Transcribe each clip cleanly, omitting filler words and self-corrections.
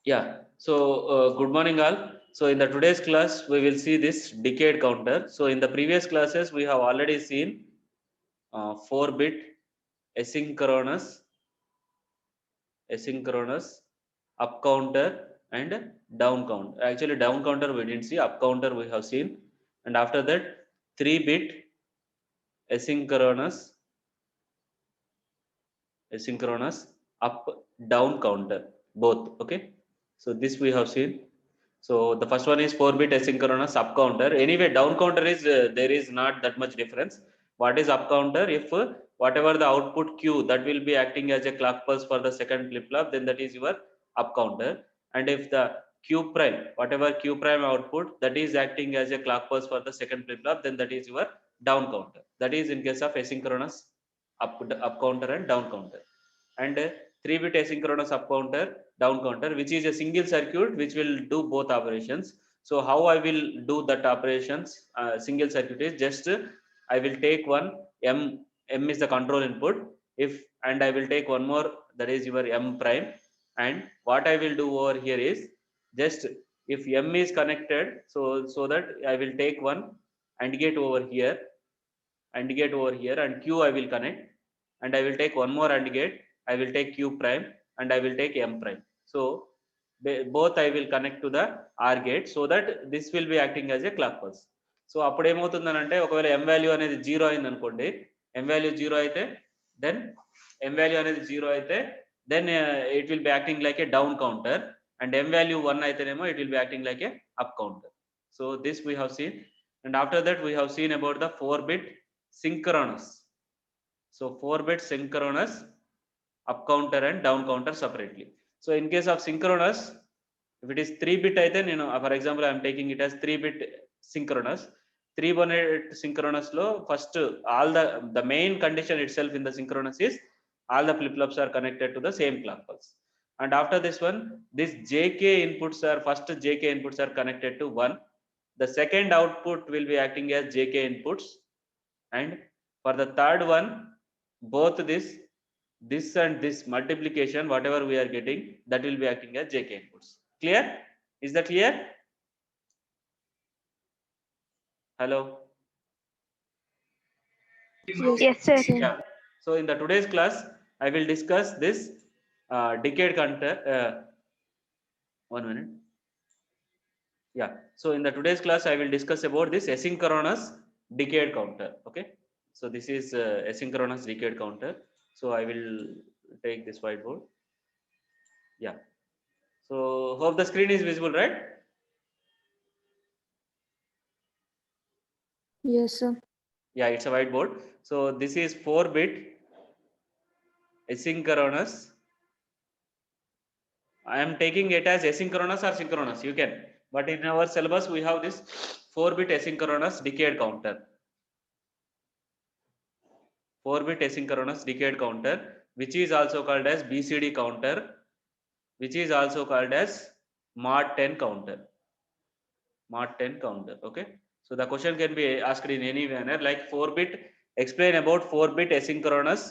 Yeah, so good morning all. So in the today's class we will see this decade counter. So in the previous classes we have already seen 4-bit asynchronous up counter and down count. Actually down counter we didn't see, up counter we have seen. And after that 3-bit asynchronous up down counter, both. Okay, so this we have seen. So the first one is 4-bit asynchronous up counter. Anyway, down counter is there is not that much difference. What is up counter? If whatever the output q that will be acting as a clock pulse for the second flip flop, then that is your up counter. And if the q prime, whatever q prime output that is acting as a clock pulse for the second flip flop, then that is your down counter. That is in case of asynchronous up counter and down counter. And 3-bit asynchronous up counter down counter, which is a single circuit which will do both operations. So how I will do that operations? Single circuit is just I will take one m is the control input, if and I will take one more, that is your m prime. And what I will do over here is just if m is connected, so that I will take one and get over here and q I will connect, and I will take one more and get, I will take q prime and I will take m prime. So both I will connect to the r gate, so that this will be acting as a clock pulse. So అప్పుడు ఏమవుతుందనంటే ఒకవేళ m value అనేది zero అయింది అనుకోండి, m value zero అయితే then m value అనేది zero అయితే then it will be acting like a down counter, and m value 1 అయితేనేమో it will be acting like a up counter. So this we have seen. And after that we have seen about the 4-bit synchronous. So 4-bit synchronous up counter and down counter separately. So in case of synchronous, if it is 3-bit అయితే నేను for example I am taking it as 3-bit synchronous. 3-bit synchronous లో first all the main condition itself in the synchronous is all the flip flops are connected to the same clock pulse. And after this one, this jk inputs are first jk inputs are connected to 1. The second output will be acting as jk inputs, and for the third one, both this and this multiplication whatever we are getting, that will be acting as jk inputs. Clear? Is that clear? Hello? Yes, sir. Yeah. So in the today's class I will discuss this decade counter. One minute. Yeah, so in the today's class I will discuss about this asynchronous decade counter. Okay, so this is asynchronous decade counter. So I will take this whiteboard. Yeah, so hope the screen is visible, right? Yes, sir. Yeah, it's a whiteboard. So this is 4-bit asynchronous. I am taking it as asynchronous or synchronous, you can, but in our syllabus we have this 4-bit asynchronous decade counter. 4-bit asynchronous decade counter, which is also called as BCD counter, which is also called as mod 10 counter. Mod 10 counter. Okay, so the question can be asked in any manner, like 4-bit, explain about 4-bit asynchronous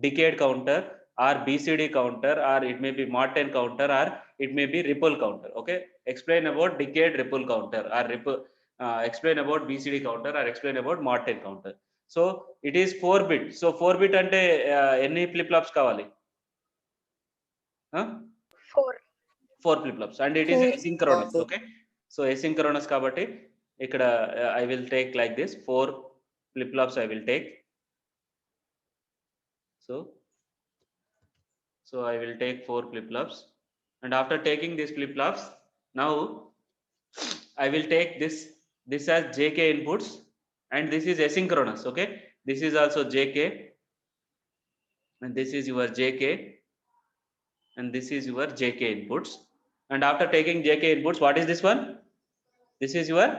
decade counter or BCD counter, or it may be mod 10 counter, or it may be ripple counter. Okay, explain about decade ripple counter, or ripple, explain about BCD counter, or explain about mod 10 counter. So it is 4-bit. So 4-bit ante ఎన్ని flip flops కావాలి? 4 flip flops, and it is asynchronous. Okay, so asynchronous kabatti ikkada I will take like this 4 flip flops I will take. So I will take 4 flip flops, and after taking these flip flops, now I will take this as jk inputs, and this is asynchronous. Okay, this is also jk, and this is your jk, and this is your jk inputs. And after taking jk inputs, what is this one? This is your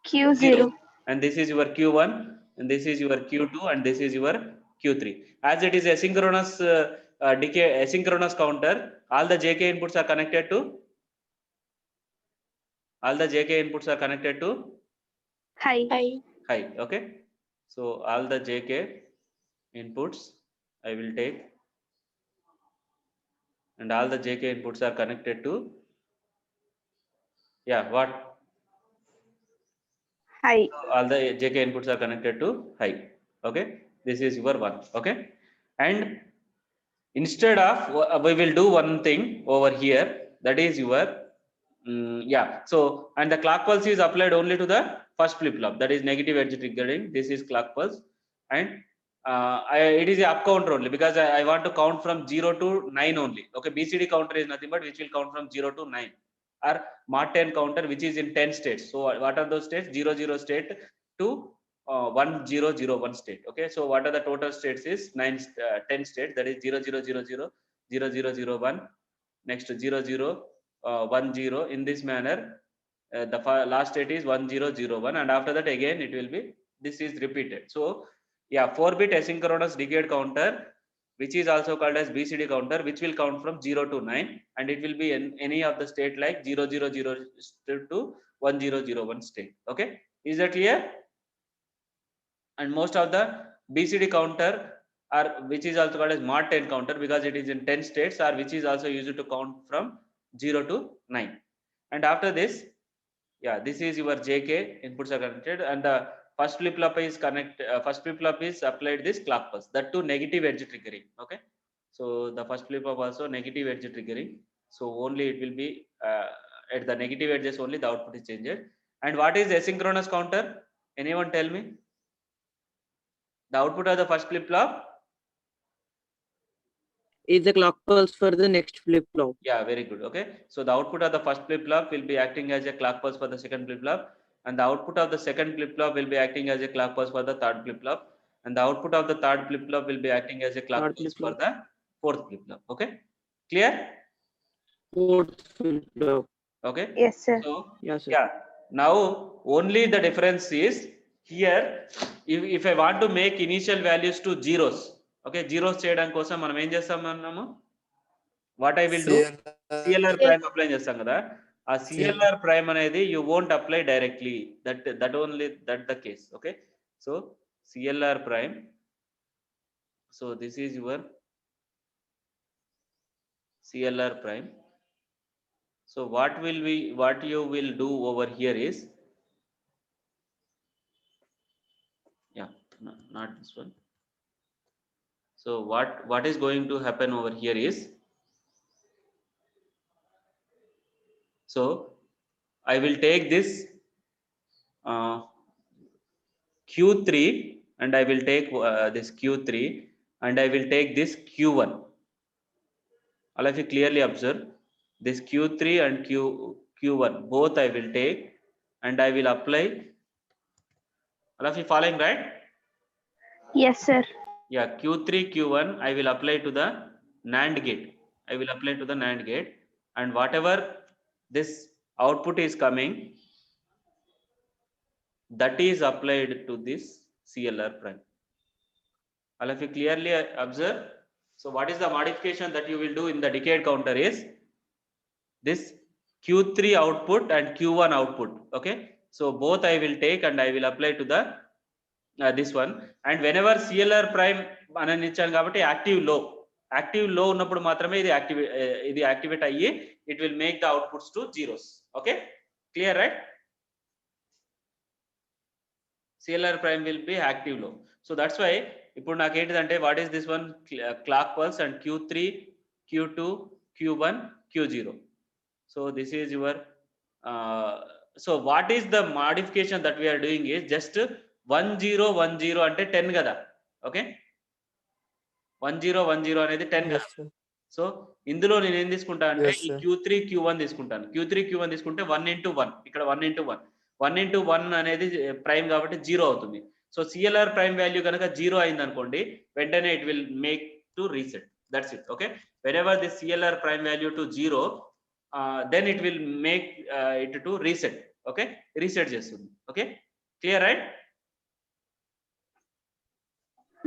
Q0. and this is your q1, and this is your q2, and this is your q3. As it is asynchronous decay asynchronous counter, all the jk inputs are connected to high. Okay, so all the jk inputs I will take, and all the JK inputs are connected to, yeah, what? High. All the JK inputs are connected to high. Okay, this is your one. Okay, and instead of we will do one thing over here, that is your yeah. So and the clock pulse is applied only to the first flip flop, that is negative edge triggering. This is clock pulse, and it is a up counter only, because I want to count from 0 to 9 only. Okay, BCD counter is nothing but which will count from 0 to 9, or Mod 10 counter which is in 10 states. So what are those states? 00 state to 1001 state. Okay, so what are the total states is 10 states, that is 0000, 0001, next 0010. In this manner, the last state is 1001, and after that again it will be, this is repeated. So yeah, 4-bit asynchronous decade counter, which is also called as BCD counter, which will count from 0 to 9, and it will be in any of the state like 000 to 1001 state. Okay, is that clear? And most of the BCD counter are, which is also called as Mod 10 counter, because it is in 10 states, or which is also used to count from 0 to 9. And after this, yeah, this is your JK inputs are connected, and the first flip flop is first flip flop is applied this clock pulse, that to negative edge triggering. Okay, so the first flip flop also negative edge triggering, so only it will be at the negative edges only the output is changed. And what is asynchronous counter? Anyone tell me? The output of the first flip flop is the clock pulse for the next flip flop. Yeah, very good. Okay, so the output of the first flip flop will be acting as a clock pulse for the second flip flop, and the output of the second flip flop will be acting as a clock pulse for the third flip flop, and the output of the third flip flop will be acting as a clock Third pulse flip for the fourth flip flop. Okay, clear? Fourth flip flop. Okay, Yes, sir. so Yes, sir. yeah, now only the difference is here, if I want to make initial values to zeros, okay, zeros చేయడం కోసం మనం ఏం చేస్తాం అన్నాము? What I will do, CLR prime apply చేస్తాం కదా, ఆ CLR prime అనేది you won't apply directly, that only that the case. Okay, so CLR prime, so this is your CLR prime. So what you will do over here is, yeah, no, not this one. So what is going to happen over here is, so I will take this Q3, and I will take this Q3, and I will take this Q1. All of you clearly observe this Q3 and Q1, both I will take, and I will apply. All of you following, right? Yes, sir. Yeah, Q3 Q1 I will apply to the NAND gate. I will apply to the NAND gate, and whatever this output is coming, that is applied to this CLR prime. All of you clearly observe. So what is the modification that you will do in the decade counter is this Q3 output and Q1 output. Okay, so both I will take and I will apply to the this one. And whenever CLR prime అని ఇచ్చాను కాబట్టి active లో ఉన్నప్పుడు మాత్రమే ఇది activate అయ్యి it will make the outputs to zeros. Okay, clear, right? CLR prime will be active low. So that's why ఇప్పుడు నాకు ఏంటిదంటే, what is this one, clock pulse and Q3 Q2 Q1 Q0. So this is your so what is the modification that we are doing is just 1010 అంటే 10 కదా. Okay, 1010 అనేది 10 కదా. So ఇందులో నేను ఏం తీసుకుంటా అంటే ఈ Q3 Q1 తీసుకుంటాను. Q3 Q1 తీసుకుంటే 1 into 1, ఇక్కడ 1 into 1, 1 into 1 అనేది ప్రైమ్ కాబట్టి 0 అవుతుంది. సో CLR ప్రైమ్ వాల్యూ కనుక 0 అయింది అనుకోండి, వెంటనే it will make to reset. That's it. Okay, whenever the CLR prime value to 0, then it will make it to reset. Okay, reset చేస్తుంది. Okay, clear, right?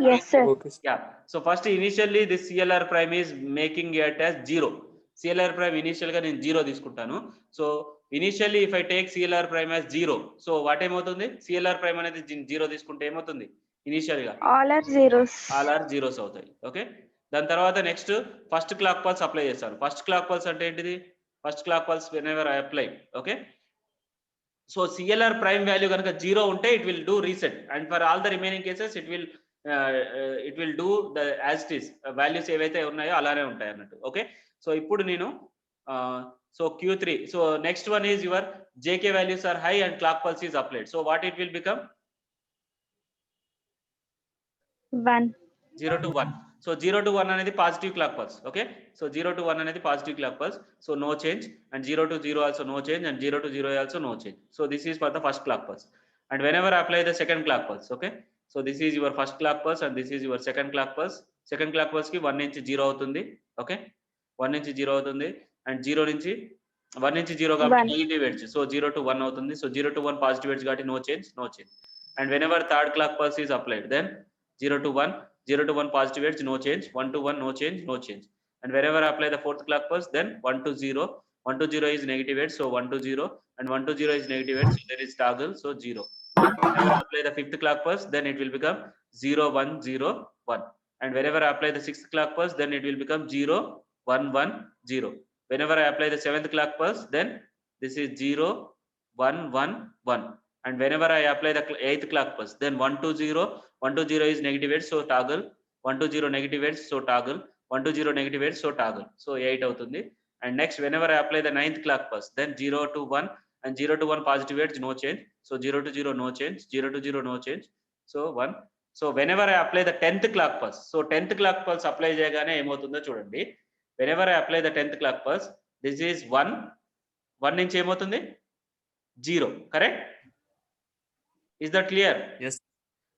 Yes, sir. Okay. Yeah, so first initially this CLR prime is making it as 0. CLR prime initial గా నేను 0 తీసుకుంటాను. So initially if I take CLR prime as 0, so what ఏమవుతుంది? CLR prime అనేది 0 తీసుకుంటే ఏమవుతుంది? Initial గా All are zeros. all are zeros అవుతాయి. Okay, దాని తర్వాత next first clock pulse apply చేస్తాను. ఫస్ట్ క్లాక్ పల్స్ అంటే ఏంటిది? First clock pulse whenever I apply. Okay. So CLR prime value కనుక 0 ఉంటే it will do reset, and for all the remaining cases it will do the as it is values ఏవైతే ఉన్నాయో అలానే ఉంటాయి అన్నట్టు. Okay, so ఇప్పుడు నేను so Q3, so next one is your JK values are high and clock pulse is applied. So what it will become? 1. 0 to 1. So 0 to 1 అనేది positive clock pulse. Okay, so 0 to 1 అనేది positive clock pulse, so no change, and 0 to 0 also no change, and 0 to 0 also no change. So this is for the first clock pulse. And whenever I apply the second clock pulse, okay, so this is your first clock pulse and this is your second clock pulse. Second clock pulse ki 1 నుంచి 0 అవుతుంది. Okay, 1 నుంచి 0 అవుతుంది, and 0 నుంచి 1 నుంచి 0 కాబట్టి negative edge, so 0 to 1 అవుతుంది. So 0 to 1 positive edge కాబట్టి no change, no change. And whenever third clock pulse is applied, then 0 to 1, 0 to 1 positive edge, no change, 1 to 1, no change, no change. And wherever I apply the fourth clock pulse, then 1 to 0, 1 to 0 is negative edge, so 1 to 0, and 1 to 0 is negative edge, so there is toggle, so 0. Whenever I apply the fifth clock pulse, then it will become 0, 1, 0, 1. And whenever I apply the sixth clock pulse, then it will become 0, 1, 1, 0. Whenever I apply the seventh clock pulse, then this is 0, 1, 1, 1. And whenever I apply the eighth clock pulse, then 1 to 0, 1 to 0 is negative edge, so toggle, 1 to 0 negative edge, so toggle, 1 to 0 negative edge, so toggle, so 8 అవుతుంది. And next whenever I apply the ninth clock pulse, then 0 to 1, and 0 to 1 positive edge, no change, so 0 to 0 no change, 0 to 0 no change, so 1. So whenever I apply the 10th clock pulse, so 10th clock pulse apply చేయగానే ఏమవుతుందో చూడండి. Whenever I apply the 10th clock pulse, this is 1 నుంచి ఏమవుతుంది 0, correct? Is that clear? Yes.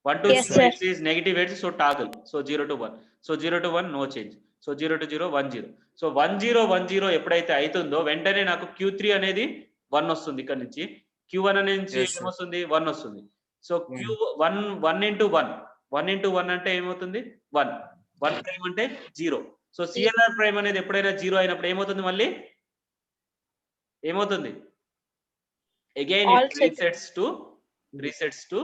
1 to Yes, 0 sir. is negative edge, so toggle, so 0 to 1, so 0 to 1 no change, so 0 to 0 1 0. So 1 0 1 0 ఎప్పుడైతే అవుతుందో వెంటనే నాకు Q3 అనేది 1 వస్తుంది, ఇక్కడ నుంచి Q1 అనేది నుంచి Yes, sir. ఏమొస్తుంది 1 వస్తుంది. సో Q1 1 into 1, 1 into 1 అంటే ఏమవుతుంది 1, 1 ప్రైమ్ అంటే 0. సో CLR ప్రైమ్ అనేది ఎప్పుడైనా 0 అయినప్పుడు ఏమవుతుంది, మళ్ళీ ఏమవుతుంది, again it Also- resets to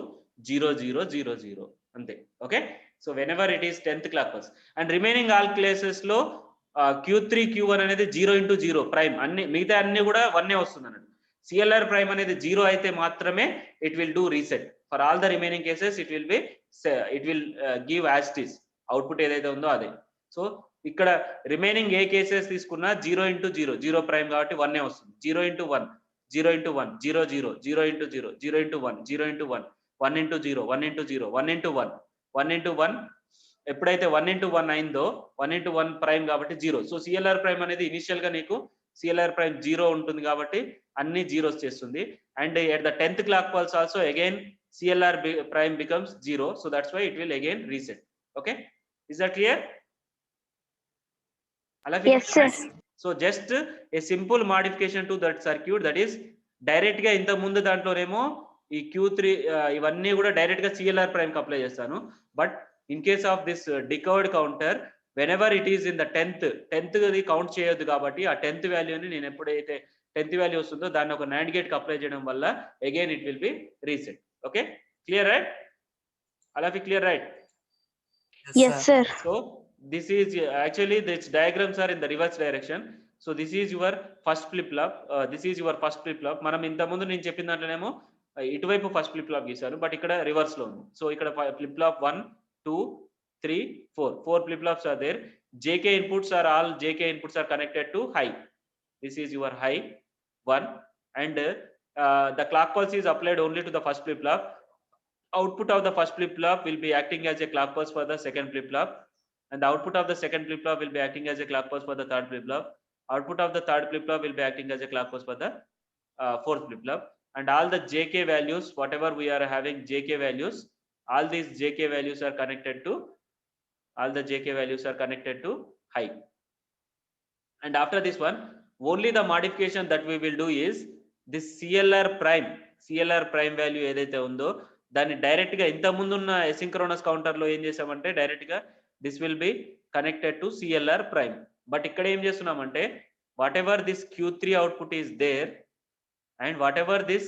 0 0 0 0 అంతే. Okay, so whenever it is 10th clock pulse, and remaining all cases లో Q3 Q1 అనేది 0 into 0 ప్రైమ్, అన్ని మిగతా అన్ని కూడా 1 వస్తుంది అన్నట్టు. CLR ప్రైమ్ అనేది 0 అయితే మాత్రమే it will do reset. For all the remaining cases it will give as it is, output ఏదైతే ఉందో అదే. సో ఇక్కడ రిమైనింగ్ ఏ కేసెస్ తీసుకున్నా 0 into 0 0 ప్రైమ్ కాబట్టి 1 వస్తుంది. 0 into 1 0 into 1 0 0 0 into 0 0 into 1 0 into 1 1 into 0 1 into 0 1 into 1 1 into 1, ఎప్పుడైతే 1 into 1 అయిందో 1 into 1 prime కాబట్టి 0. సో CLR ప్రైమ్ అనేది ఇనిషియల్ గా నీకు CLR ప్రైమ్ 0 ఉంటుంది కాబట్టి అన్ని జీరోస్ చేస్తుంది. And at the 10th clock pulse also again CLR prime becomes 0, so that's why it will again reset. Okay, is that clear? Yes, sir. So just a simple modification to that circuit, that is direct గా ఇంత ముందు దాంట్లోనేమో ఈ Q3 ఇవన్నీ కూడా direct గా CLR prime కి apply చేస్తాను. But in case of this decode counter, whenever it is in the 10th the count చేయొద్దు కాబట్టి ఆ 10th వాల్యూని నేను ఎప్పుడైతే 10th వాల్యూ వస్తుందో దాన్ని ఒక NAND గేట్ కి అప్లై చేయడం వల్ల again it will be reset. Okay, clear right? అలా clear right? Yes, sir. So this is actually these diagrams are in the reverse direction. So this is your first flip flop, this is your first flip flop. మనం ఇంత ముందు నేను చెప్పిన దాంట్లోనేమో ఇటువైపు first flip flop గీశాను, but ఇక్కడ reverse లో ఉంది. సో ఇక్కడ flip flop 1 2 3 4 flip flops are there. JK inputs are connected to high. This is your high 1, and the clock pulse is applied only to the first flip flop. Output of the first flip flop will be acting as a clock pulse for the second flip flop, and the output of the second flip flop will be acting as a clock pulse for the third flip flop. Output of the third flip flop will be acting as a clock pulse for the fourth flip flop. And all the JK values, whatever we are having JK values, all these JK values are connected to high. And after this one, only the modification that we will do is this CLR prime value ఏదైతే ఉందో దాన్ని direct గా ఇంత ముందున్న ఎసింక్రోనస్ counter లో ఏం చేసామంటే direct గా this will be connected to CLR prime. But ఇక్కడ ఏం చేస్తున్నామంటే whatever this Q3 output is there and whatever this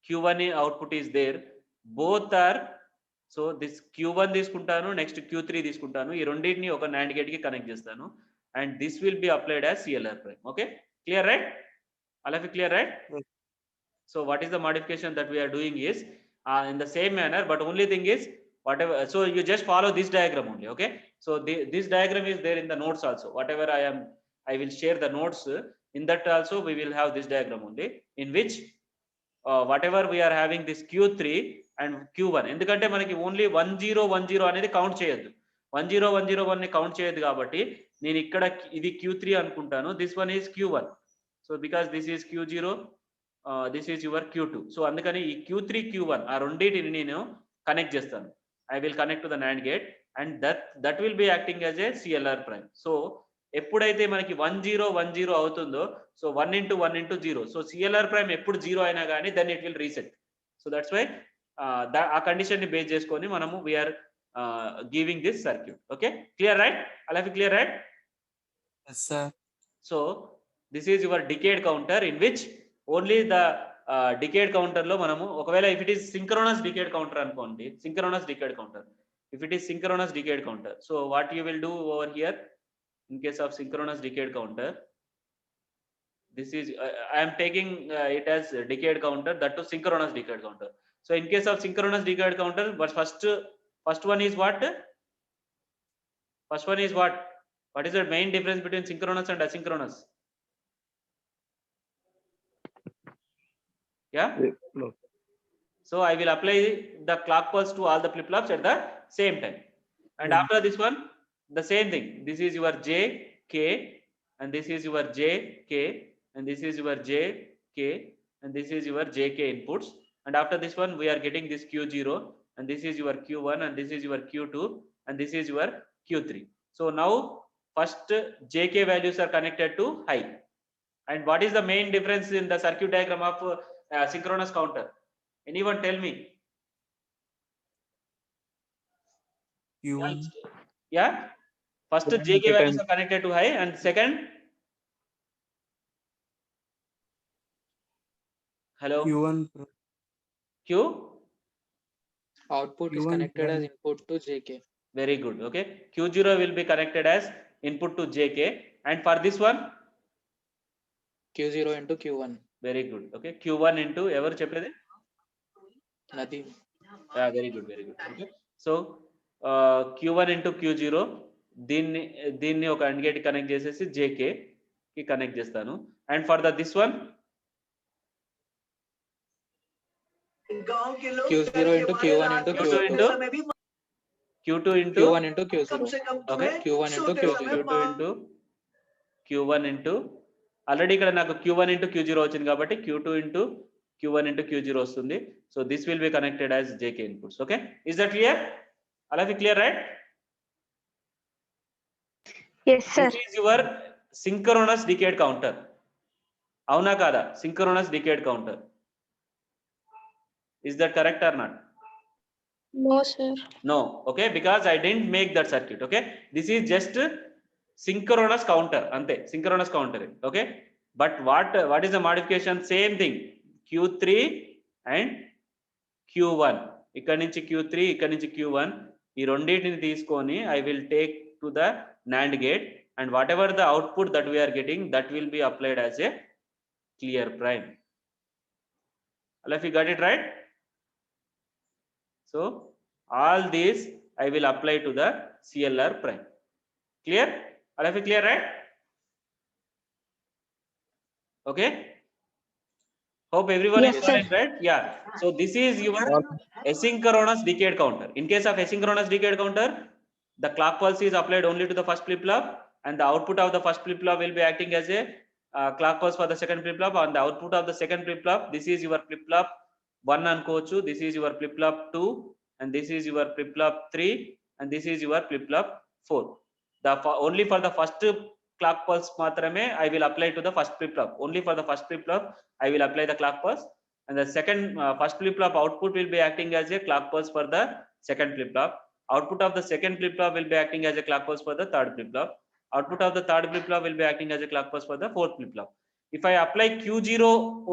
Q1 output is there, both are so this Q1 తీసుకుంటాను, నెక్స్ట్ Q3 తీసుకుంటాను, ఈ రెండింటిని ఒక NAND గేట్ కి connect చేస్తాను, and this will be applied as CLR prime. Okay, clear, right? All of you clear, right? Yes. So what is the modification that we are doing is in the same manner, but only thing is whatever, so you just follow this diagram only. Okay, so this diagram is there in the notes also. Whatever I will share the notes, in that also we will have this diagram only, in which whatever we are having this Q3 and Q1, ఎందుకంటే మనకి only 1010 అనేది count చేయొద్దు, 10101 ని count చేయొద్దు కాబట్టి నేను ఇక్కడ ఇది Q3 అనుకుంటాను, this one is Q1. So because this is Q0, this is your Q2. So అందుకని ఈ Q3 Q1 ఆ రెండింటిని నేను కనెక్ట్ చేస్తాను. I will connect to the NAND gate and that will be acting as a CLR prime. So ఎప్పుడైతే మనకి 1010 అవుతుందో, so 1 into 1 into 0, so CLR prime ఎప్పుడు 0 అయినా కానీ then it will reset. So that's why ఆ condition ని base చేసుకొని మనము we are giving this circuit. Okay, clear, right? అలా clear, right? Yes, sir. So this is your decade counter, in which only the decade counter లో మనము ఒకవేళ if it is synchronous decade counter అనుకోండి, synchronous decade counter, if it is synchronous decade counter, so what you will do over here in case of synchronous decade counter, this is I am taking it as decade counter, that to synchronous decade counter. So in case of synchronous decade counter, but first one is what? First one is what? What is the main difference between synchronous and asynchronous? Yeah? No. So I will apply the clock pulse to all the flip flops at the same time, and after this one the same thing. This is your J K, and this is your J K, and this is your J K, and this is your J K inputs, and after this one we are getting this Q0, and this is your Q1, and this is your Q2, and this is your Q3. So now first J K values are connected to high. And what is the main difference in the circuit diagram of synchronous counter? Anyone tell me? Q1. Yeah, first JK values are connected to high, and second, hello, Q1. Q, output is Q1 connected as value. input to JK. very good. Okay, Q0 will be connected as input to JK, and for this one, Q0 into Q1. very good. Okay, Q1 into ever cheppedi? Nothing. Yeah, very good, very good. Okay, so Q1 into Q0, దీన్ని ఒక AND gate connect చేసేసి JK కి connect చేస్తాను, and for the this one Q0 into Q1 into Q2 into Q2 into Q1 into Q0. okay, Q1 into Q0. Q2 into Q1 into already ఇక్కడ నాకు Q1 into Q0 వచ్చింది కాబట్టి Q2 into Q1 into Q0 వస్తుంది. So this will be connected as JK inputs. Okay, is that clear? అలా clear, right? Yes, sir. This is your synchronous decade counter. అవునా కాదా? Synchronous decade counter. Is that correct or not? No, sir. No. Okay, because I didn't make that circuit. Okay, this is just synchronous counter ante, synchronous counter. Okay, but what is the modification? Same thing, Q3 and Q1, ఇక్కడ నుంచి Q3, ఇక్కడ నుంచి Q1, ఈ రెండింటిని తీసుకొని I will take to the NAND gate, and whatever the output that we are getting, that will be applied as a clear prime. All of you got it, right? So all these I will apply to the CLR prime. Clear? All of you clear, right? Okay, hope everyone Yes, is sir. fine, right? Yeah, so this is your asynchronous decade counter. In case of asynchronous decade counter, the clock pulse is applied only to the first flip flop, and the output of the first flip flop will be acting as a clock pulse for the second flip flop. On the output of the second flip flop, this is your flip flop 1 అనుకోవచ్చు, this is your flip flop 2, and this is your flip flop 3, and this is your flip flop 4. Only for the first clock pulse మాత్రమే I will apply to the first flip flop. Only for the first flip flop I will apply the clock pulse, and the second first flip flop output will be acting as a clock pulse for the second flip flop. Output of the second flip flop will be acting as a clock pulse for the third flip flop. Output of the third flip flop will be acting as a clock pulse for the fourth flip flop. If I apply Q0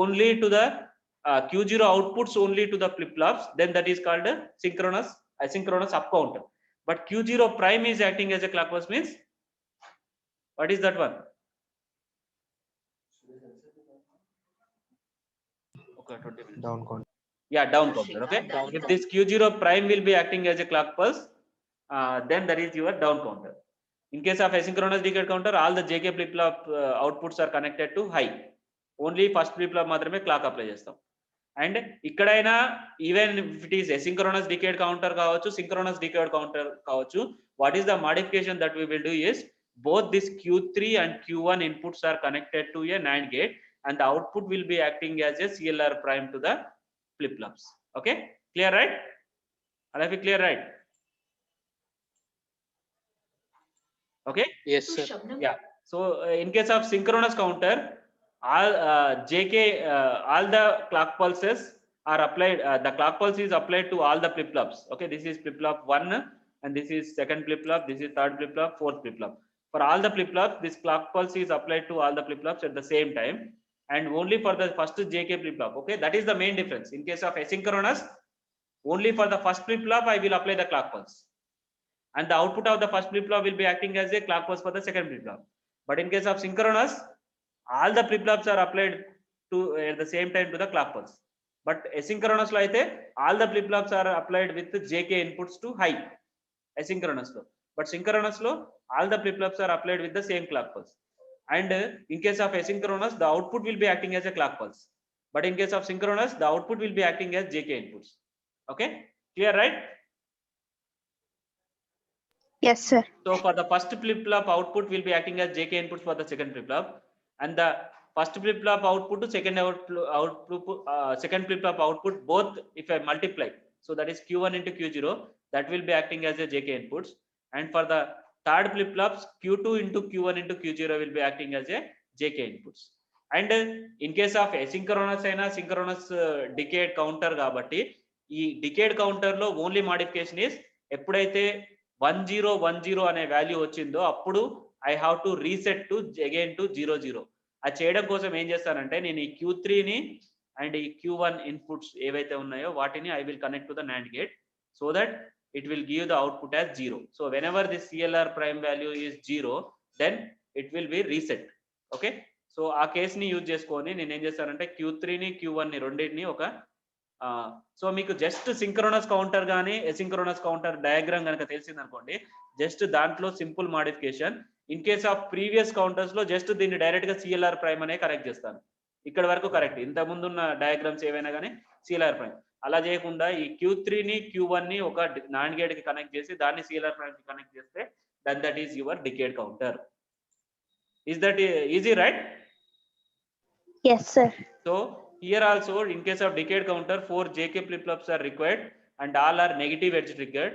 only to the Q0 outputs only to the flip flops, then that is called a synchronous asynchronous up counter. But Q0 prime is acting as a clock pulse means what is that one? Okay, 20 minutes. Down counter. Yeah, down counter. Okay. Down If this Q0 prime will be acting as a clock pulse, then that is your down counter. In case of asynchronous decade counter, all the JK flip flop outputs are connected to high. Only first flip flop మాత్రమే clock apply చేస్తాం. And ఇక్కడైనా even if it is asynchronous decade counter కావచ్చు, synchronous decade counter కావచ్చు, what is the modification that we will do is both this Q3 and Q1 inputs are connected to a NAND gate, and the output will be acting as a CLR prime to the flip flops. Okay, clear, right? Are we clear, right? Okay. Yes, sir. Yeah. So in case of synchronous counter, all JK, all the clock pulses are applied. The clock pulse is applied to all the flip flops. Okay, this is flip flop 1, and this is second flip flop. This is third flip flop, fourth flip flop. For all the flip flops, this clock pulse is applied to all the flip flops at the same time, and only for the first JK flip flop. Okay, that is the main difference. In case of asynchronous, only for the first flip flop I will apply the clock pulse, and the output of the first flip flop will be acting as a clock pulse for the second flip flop. But in case of synchronous, all the flip flops are applied to at the same time to the clock pulse. But asynchronous lo aithe all the flip flops are applied with JK inputs to high. Asynchronous lo, but synchronous lo all the flip flops are applied with the same clock pulse. And in case of asynchronous, the output will be acting as a clock pulse. But in case of synchronous, the output will be acting as JK inputs. Okay, clear, right? Yes, sir. So for the first flip flop, output will be acting as JK inputs for the second flip flop, and the first flip flop output to second second flip flop output, both if I multiply, so that is Q1 into Q0, that will be acting as a JK inputs, and for the third flip flops, Q2 into Q1 into Q0 will be acting as a JK inputs. And in case of asynchronous అయినా synchronous decade counter కాబట్టి ఈ decade counter లో only modification is ఎప్పుడైతే 1010 అనే value వచ్చిందో అప్పుడు I have to reset to again to 00. అది చేయడం కోసం ఏం చేస్తానంటే నేను ఈ Q3ని అండ్ ఈ Q1 ఇన్పుట్స్ ఏవైతే ఉన్నాయో వాటిని I will connect to the NAND gate so that it will give the output as 0. So whenever this CLR prime value is 0, then it will be reset. Okay, so ఆ case ని use చేసుకొని నేను ఏం చేస్తానంటే Q3ని Q1ని రెండింటిని ఒక so మీకు just synchronous counter కానీ ఎసింక్రోనస్ కౌంటర్ డయాగ్రామ్ కనుక తెలిసింది అనుకోండి, జస్ట్ దాంట్లో simple modification. In case of previous counters లో జస్ట్ దీన్ని డైరెక్ట్ గా CLR ప్రైమ్ అనే కరెక్ట్ చేస్తాను. ఇక్కడ వరకు కరెక్ట్, ఇంత ముందున్న డయాగ్రామ్స్ ఏవైనా కానీ CLR ప్రైమ్. అలా చేయకుండా ఈ Q3ని Q1ని ఒక NAND గేట్ కి కనెక్ట్ చేసి దాన్ని CLR ప్రైమ్ కి కనెక్ట్ చేస్తే then that is your decade counter. Is that easy, right? Yes, sir. So here also in case of decade counter 4 JK flip flops are required and all are negative edge triggered.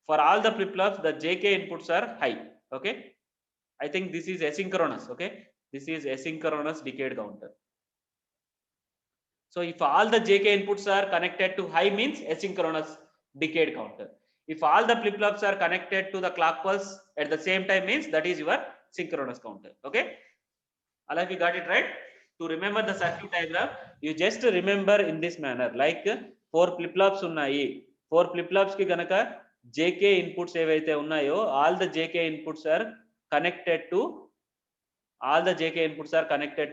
For all the flip flops the JK inputs are high. Okay, I think this is asynchronous. Okay, this is asynchronous decade counter. So if all the JK inputs are connected to high means asynchronous decade counter. If all the flip flops are connected to the clock pulse at the same time means that is your synchronous counter. Okay, all of you got it, right? To remember the circuit diagram, you just remember in this manner, like 4 flip flops ఉన్నాయి. 4 flip flops కి గనక JK inputs ఏవైతే ఉన్నాయో all the JK inputs are connected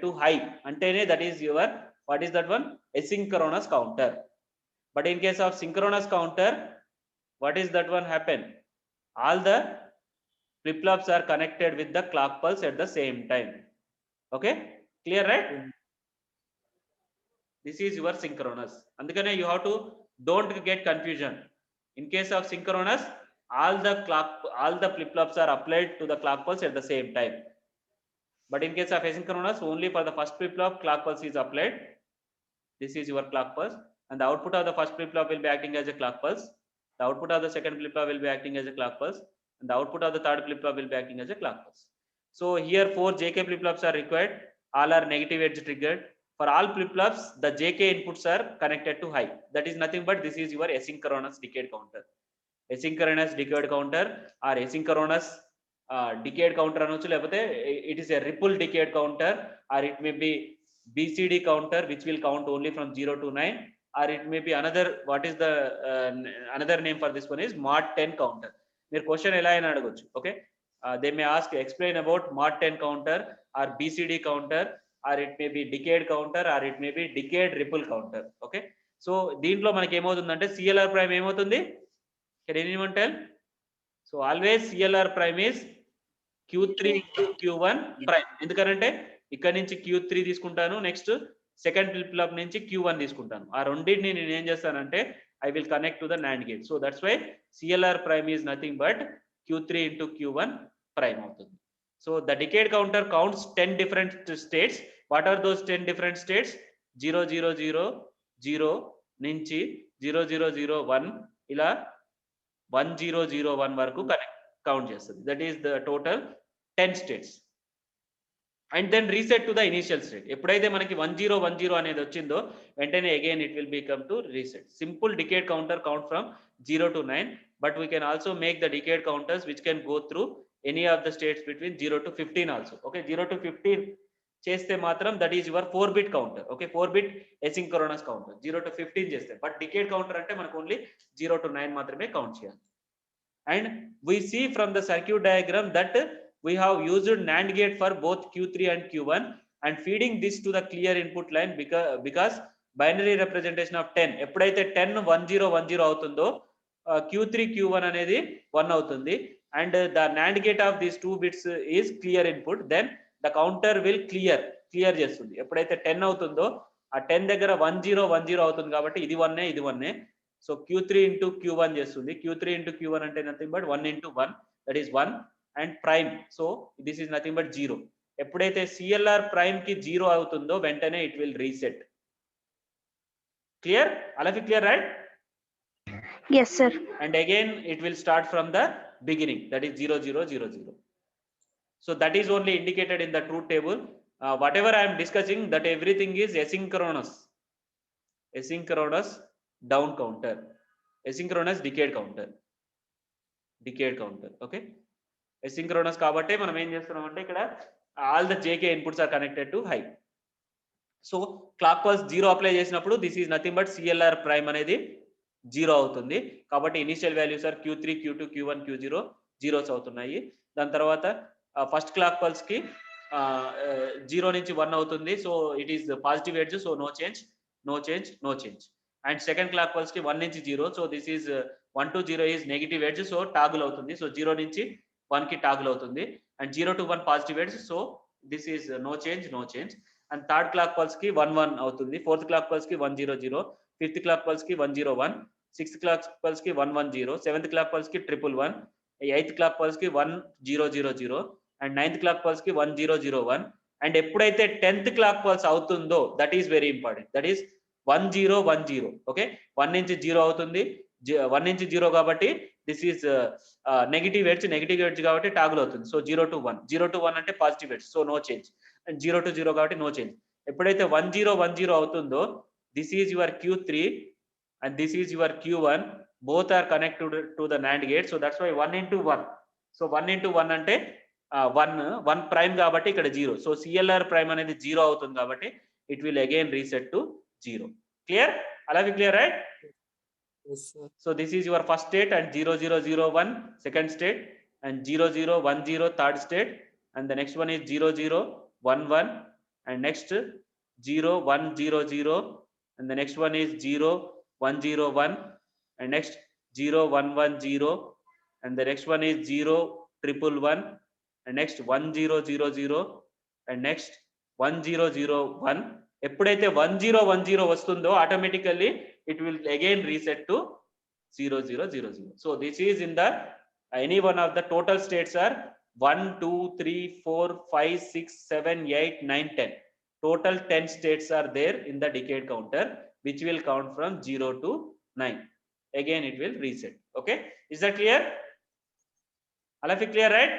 to high అంటేనే that is your, what is that one? Asynchronous counter. But in case of synchronous counter, what is that one happen? All the flip flops are connected with the clock pulse at the same time. Okay, clear, right? This is your synchronous. Andukane you have to don't get confusion. In case of synchronous, all the flip flops are applied to the clock pulse at the same time. But in case of asynchronous, only for the first flip flop clock pulse is applied. This is your clock pulse, and the output of the first flip flop will be acting as a clock pulse. The output of the second flip flop will be acting as a clock pulse, and the output of the third flip flop will be acting as a clock pulse. So here 4 JK flip flops are required. All are negative edge triggered. For all flip flops, the JK inputs are connected to high. That is nothing but this is your asynchronous decade counter. Asynchronous decade counter or asynchronous decade counter anochu, lepothe it is a ripple decade counter, or it may be BCD counter which will count only from 0 to 9, or it may be another, what is the another name for this one is mod 10 counter. Meer question ela ayina adagochu. Okay, they may ask explain about mod 10 counter or BCD counter, or it may be decade counter, or it may be decade ripple counter. Okay, so దీంట్లో మనకి ఏమవుతుందంటే CLR prime ఏమవుతుంది? Can anyone tell? So always CLR prime is Q3 into Q1 prime. ఎందుకంటే ఇక్కడ నుంచి Q3 తీసుకుంటాను, next second flip flop నుంచి Q1 తీసుకుంటాను. ఆ రెండింటిని నేను ఏం చేస్తానంటే I will connect to the NAND gate. So that's why CLR prime is nothing but Q3 into Q1 prime అవుతుంది. So the decade counter counts 10 different states. What are those 10 different states? 0000 నుంచి 0001 ఇలా 1001 వరకు count చేస్తుంది. That is the total 10 states. And then reset to the initial state. ఎప్పుడైతే మనకి 1010 అనేది వచ్చిందో వెంటనే again it will become to reset. Simple decade counter count from 0 to 9, but we can also make the decade counters which can go through any of the states between 0 to 15 also. Okay, 0 to 15 చేస్తే మాత్రం that is your 4-bit counter. Okay, 4-bit asynchronous counter 0 to 15 చేస్తే. But decade counter అంటే మనకు only 0 to 9 మాత్రమే count చేయాలి. And we see from the circuit diagram that we have used NAND gate for both Q3 and Q1 and feeding this to the clear input line because binary representation of 10 ఎప్పుడైతే 10 1010 అవుతుందో Q3 Q1 అనేది 1 అవుతుంది, and the NAND gate of these 2 bits is clear input, then the counter will clear చేస్తుంది. ఎప్పుడైతే 10 అవుతుందో ఆ 10 దగ్గర 1010 అవుతుంది కాబట్టి ఇది 1 ఇది 1. So Q3 into Q1 చేస్తుంది. Q3 into Q1 అంటే nothing but 1 into 1, that is 1, and prime. So this is nothing but 0. ఎప్పుడైతే CLR prime కి 0 అవుతుందో వెంటనే it will reset. Clear? All of you clear, right? Yes, sir. And again it will start from the beginning, that is 0000. So that is only indicated in the truth table. Whatever I am discussing, that everything is asynchronous down counter, asynchronous decade counter. Okay, asynchronous కాబట్టి మనం ఏం చేస్తున్నాం అంటే ఇక్కడ all the JK inputs are connected to high. So clock pulse 0 apply చేసినప్పుడు this is nothing but CLR prime అనేది 0 అవుతుంది. కాబట్టి initial values are Q3 Q2 Q1 Q0 zeros అవుతున్నాయి. దాని తర్వాత ఫస్ట్ క్లాక్ పల్స్ కి 0 నుంచి 1 అవుతుంది. So it is positive edge, so no change. And second clock pulse కి 1 నుంచి 0, so this is 1 to 0 is negative edge, so toggle అవుతుంది. So 0 నుంచి 1 కి టాగుల్ అవుతుంది. And 0 to 1 positive edge, so this is no change. And third clock pulse కి 1 అవుతుంది. Fourth clock pulse కి 100, fifth clock pulse కి 101, సిక్స్త్ క్లాక్ పల్స్ కి 110, seventh clock pulse కి 111, ఎయిత్ క్లాక్ పల్స్ కి 1000, అండ్ నైన్త్ క్లాక్ పల్స్ కి 1001. And ఎప్పుడైతే 10th clock pulse అవుతుందో that is very important, that is 1010. Okay, 1 నుంచి 0 అవుతుంది, 1 నుంచి 0 కాబట్టి దిస్ ఈస్ నెగిటివ్ ఎడ్జ్ కాబట్టి టాగుల్ అవుతుంది. సో 0 to 1 అంటే positive edge, so no change. And 0 to 0 కాబట్టి నో చేంజ్. ఎప్పుడైతే 1010 అవుతుందో this is your Q3 and this is your Q1, both are connected to the NAND gate, so that's why 1 into 1. So 1 into 1 అంటే 1 prime కాబట్టి ఇక్కడ 0. So CLR prime అనేది 0 అవుతుంది కాబట్టి it will again reset to 0. Clear? All of you clear, right? Yes, sir. So this is your first state and 0001 second state and 0010 third state, and the next one is 0011 and next 0100, and the next one is 0101 and next 0110, and the next one is 0111 and next 1000 and next 1001. ఎప్పుడైతే 1010 వస్తుందో automatically it will again reset to 0000. So this is in the any one of the total states are 1 2 3 4 5 6 7 8 9 10. Total 10 states are there in the decade counter, which will count from 0 to 9. Again it will reset. Okay, is that clear? All of you clear, right?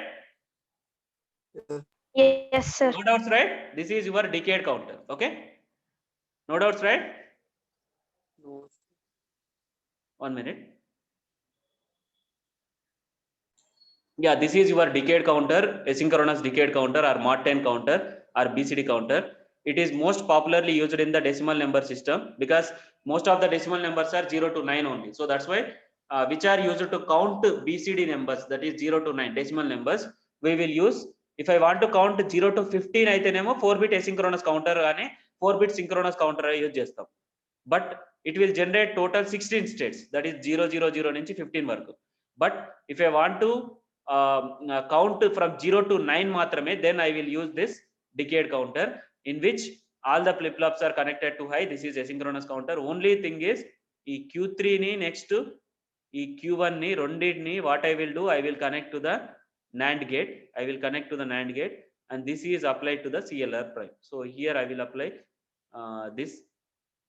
Yes, sir. No doubts, right? This is your decade counter. Okay, no doubts, right? No. 1 minute. Yeah, this is your decade counter, asynchronous decade counter or mod 10 counter or BCD counter. it is most popularly used in the decimal number system, because most of the decimal numbers are 0 to 9 only. So that's why which are used to count BCD numbers, that is 0 to 9 decimal numbers, we will use. If I want to count 0 to 15 అయితేనేమో 4-bit asynchronous counter కానీ 4-bit synchronous counter use చేస్తాం. But it will generate total 16 states, that is 0 0 0 నుంచి 15 వరకు. But if I want to count from 0 to 9 మాత్రమే, then I will use this decade counter, in which all the flip flops are connected to high. This is asynchronous counter. Only thing is ఈ Q3 ని next ఈ Q1 ని రెండింటిని what I will do, I will connect to the NAND gate. I will connect to the NAND gate, and this is applied to the CLR prime. So here I will apply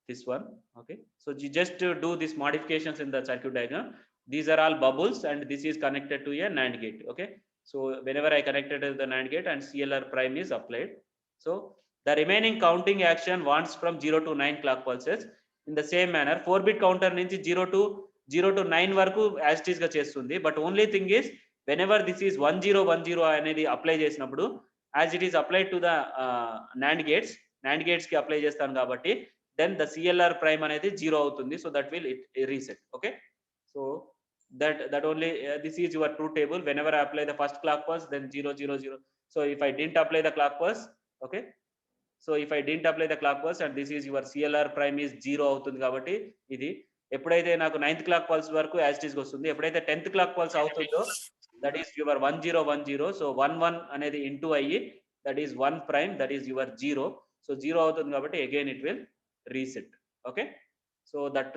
this one. Okay, so you just do these modifications in the circuit diagram. These are all bubbles, and this is connected to a NAND gate. Okay, so whenever I connected to the NAND gate and CLR prime is applied, so the remaining counting action wants from 0 to 9 clock pulses. In the same manner 4-bit counter నుంచి 0 to 9 వరకు as it is గా చేస్తుంది. But only thing is whenever this is 1010 అనేది apply చేసినప్పుడు, as it is applied to the NAND gates కి apply చేస్తాను కాబట్టి, then the CLR prime అనేది 0 అవుతుంది. So that will it reset. Okay, so that only this is your truth table. Whenever I apply the first clock pulse, then 0 0 0. So if I didn't apply the clock pulse, okay, so if I didn't apply the clock pulse and this is your CLR prime is 0 అవుతుంది కాబట్టి, ఇది ఎప్పుడైతే నాకు 9th clock pulse వరకు as it is వస్తుంది, ఎప్పుడైతే 10th clock pulse అవుతుందో, that is your 1010. So 11 అనేది ఇంటూ అయ్యి, that is 1 prime, that is your 0. So 0 అవుతుంది కాబట్టి again it will reset. Okay, so that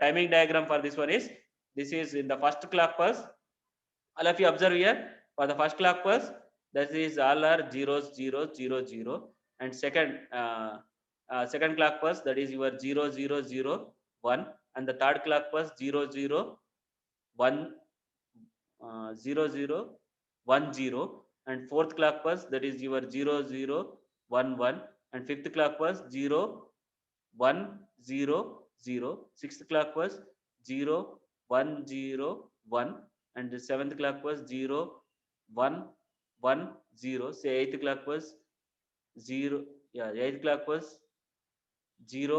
timing diagram for this one is, this is in the first clock pulse. All of you observe here, for the first clock pulse, that is all are 0 0 0 0, and second clock pulse, that is your 0 0 0 1, and the third clock pulse 0 0 1 0 0 1 0, and fourth clock pulse, that is your 0 0 1 1, and fifth clock pulse 0 1 0 0, sixth clock pulse 0 1 0 1, and the seventh clock pulse 0 1 1 0. Say eighth clock pulse 0, yeah, eighth clock pulse 0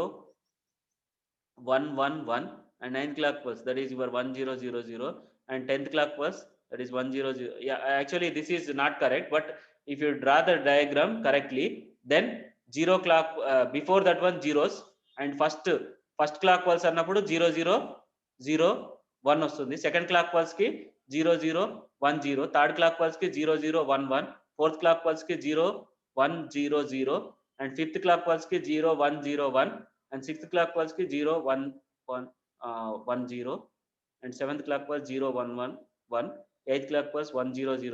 1 1 1, and ninth clock pulse, that is your 1 0 0 0, and 10th clock pulse, that is 1 0 0. Yeah, actually this is not correct, but if you draw the diagram correctly, then 0 clock before that one zeros, and first clock pulse అన్నప్పుడు 0 0 0 1 వస్తుంది. Second clock pulse కి 0 0 1 0, third clock pulse కి 0 0 1 1, fourth clock pulse కి 0 1 0 0, and fifth clock pulse కి 0 1 0 1, and sixth clock pulse కి 0 1 1 0, and seventh clock pulse 0 1 1 1, eighth clock pulse 1 0 0.